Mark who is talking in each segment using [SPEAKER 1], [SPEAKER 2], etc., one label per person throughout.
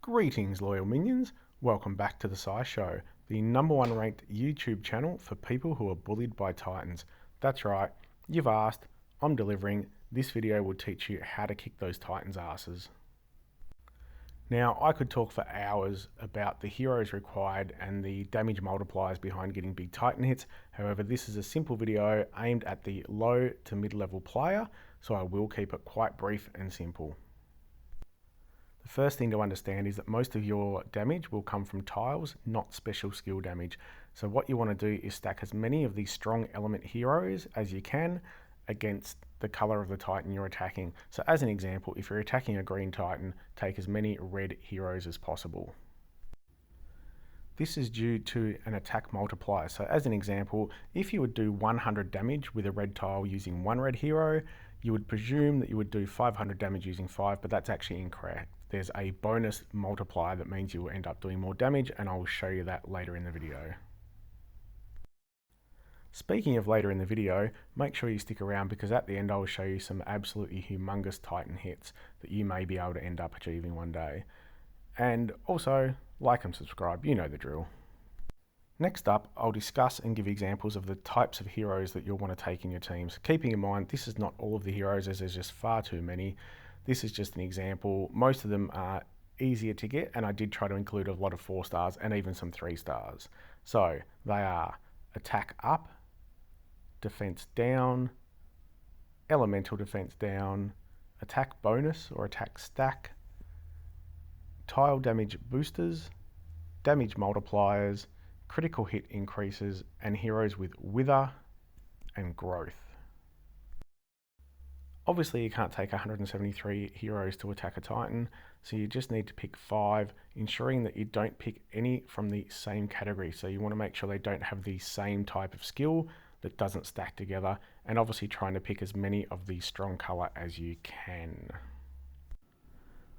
[SPEAKER 1] Greetings, loyal minions. Welcome back to the SciShow, the #1 ranked YouTube channel for people who are bullied by Titans. That's right, you've asked, I'm delivering. This video will teach you how to kick those Titans' asses. Now, I could talk for hours about the heroes required and the damage multipliers behind getting big Titan hits. However, this is a simple video aimed at the low to mid-level player, so I will keep it quite brief and simple. The first thing to understand is that most of your damage will come from tiles, not special skill damage. So what you want to do is stack as many of these strong element heroes as you can against the color of the Titan you're attacking. So as an example, if you're attacking a green Titan, take as many red heroes as possible. This is due to an attack multiplier. So as an example, if you would do 100 damage with a red tile using one red hero, you would presume that you would do 500 damage using 5, but that's actually incorrect. There's a bonus multiplier that means you will end up doing more damage, and I will show you that later in the video. Speaking of later in the video, make sure you stick around because at the end I will show you some absolutely humongous Titan hits that you may be able to end up achieving one day. And also, like and subscribe, you know the drill. Next up, I'll discuss and give examples of the types of heroes that you'll want to take in your teams. Keeping in mind, this is not all of the heroes as there's just far too many. This is just an example. Most of them are easier to get, and I did try to include a lot of 4 stars and even some 3 stars. So they are attack up, defense down, elemental defense down, attack bonus or attack stack, tile damage boosters, damage multipliers, critical hit increases, and heroes with wither and growth. Obviously you can't take 173 heroes to attack a Titan, so you just need to pick 5, ensuring that you don't pick any from the same category. So you want to make sure they don't have the same type of skill that doesn't stack together, and obviously trying to pick as many of the strong color as you can.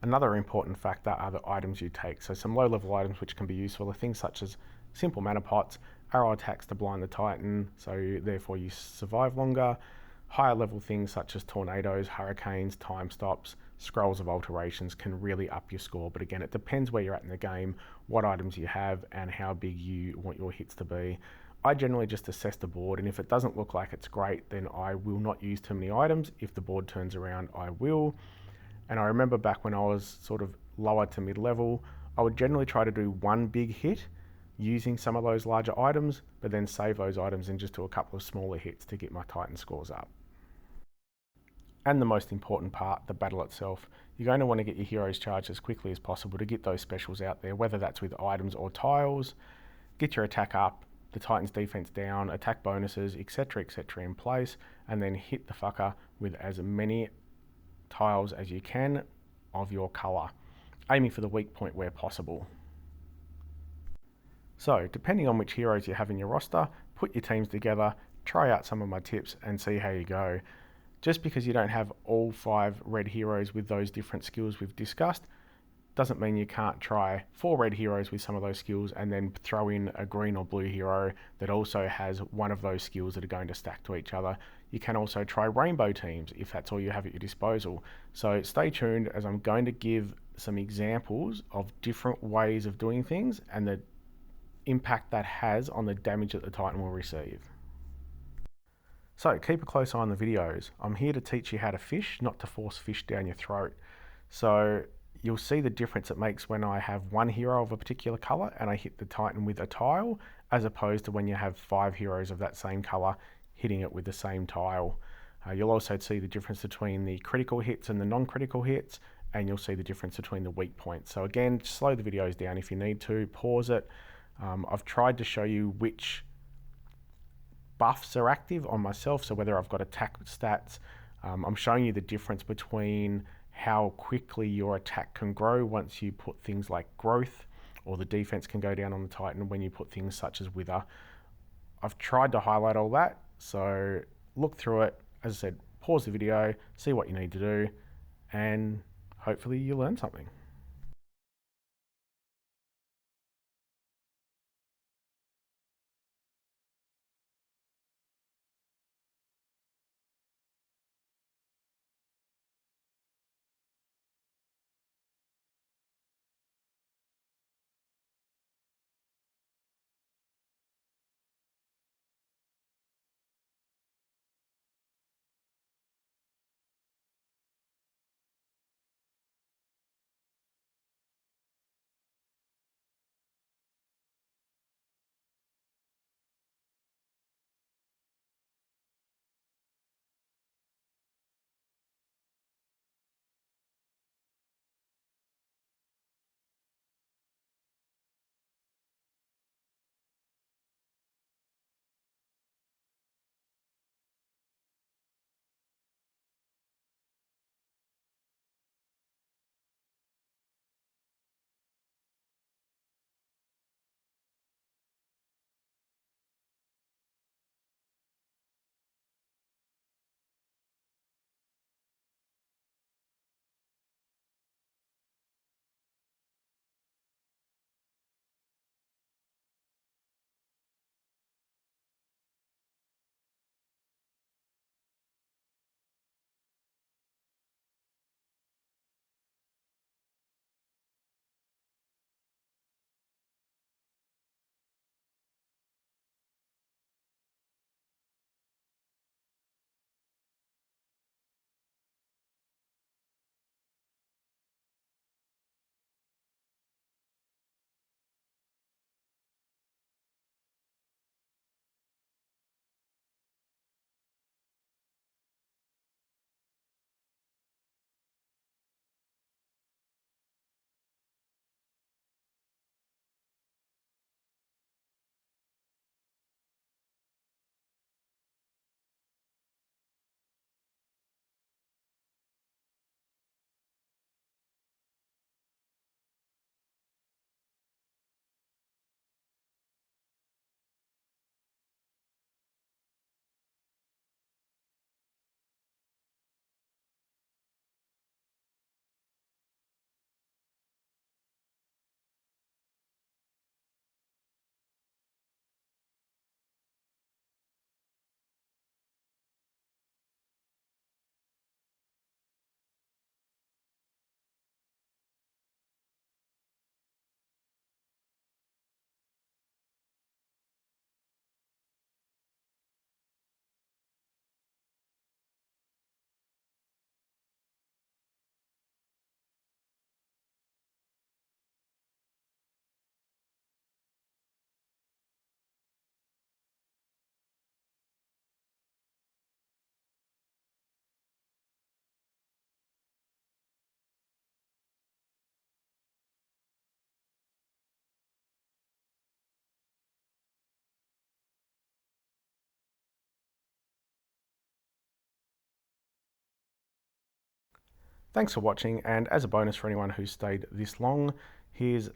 [SPEAKER 1] Another important factor are the items you take. So some low level items which can be useful are things such as simple mana pots, arrow attacks to blind the Titan, so therefore you survive longer. Higher level things such as tornadoes, hurricanes, time stops, scrolls of alterations can really up your score. But again, it depends where you're at in the game, what items you have, and how big you want your hits to be. I generally just assess the board, and if it doesn't look like it's great, then I will not use too many items. If the board turns around, I will. And I remember back when I was sort of lower to mid-level, I would generally try to do one big hit using some of those larger items, but then save those items and just do a couple of smaller hits to get my Titan scores up. And the most important part, the battle itself. You're going to want to get your heroes charged as quickly as possible to get those specials out there, whether that's with items or tiles. Get your attack up, the Titan's defense down, attack bonuses, etc, in place, and then hit the fucker with as many tiles as you can of your color, aiming for the weak point where possible. So, depending on which heroes you have in your roster, put your teams together, try out some of my tips and see how you go. Just because you don't have all 5 red heroes with those different skills we've discussed, doesn't mean you can't try 4 red heroes with some of those skills and then throw in a green or blue hero that also has one of those skills that are going to stack to each other. You can also try rainbow teams if that's all you have at your disposal. So stay tuned as I'm going to give some examples of different ways of doing things and the impact that has on the damage that the Titan will receive. So keep a close eye on the videos. I'm here to teach you how to fish, not to force fish down your throat. So you'll see the difference it makes when I have one hero of a particular color and I hit the Titan with a tile, as opposed to when you have 5 heroes of that same color hitting it with the same tile. You'll also see the difference between the critical hits and the non-critical hits, and you'll see the difference between the weak points. So again, slow the videos down if you need to, pause it. I've tried to show you which buffs are active on myself, so whether I've got attack stats, I'm showing you the difference between how quickly your attack can grow once you put things like growth, or the defense can go down on the Titan when you put things such as wither. I've tried to highlight all that, so look through it. As I said, pause the video, see what you need to do, and hopefully you learn something. Thanks for watching, and as a bonus for anyone who's stayed this long, here's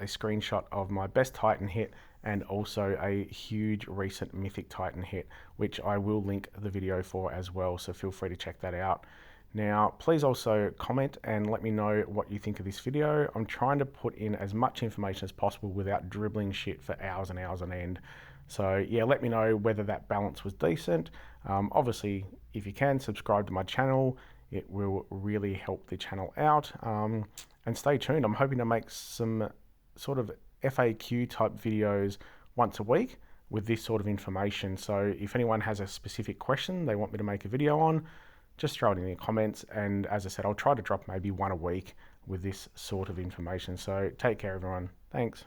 [SPEAKER 1] a screenshot of my best Titan hit and also a huge recent Mythic Titan hit, which I will link the video for as well, so feel free to check that out. Now, please also comment and let me know what you think of this video. I'm trying to put in as much information as possible without dribbling shit for hours and hours on end. So yeah, let me know whether that balance was decent. Obviously, if you can, subscribe to my channel. It will really help the channel out. And stay tuned. I'm hoping to make some sort of FAQ type videos once a week with this sort of information. So if anyone has a specific question they want me to make a video on, just throw it in the comments. And as I said, I'll try to drop maybe one a week with this sort of information. So take care, everyone. Thanks.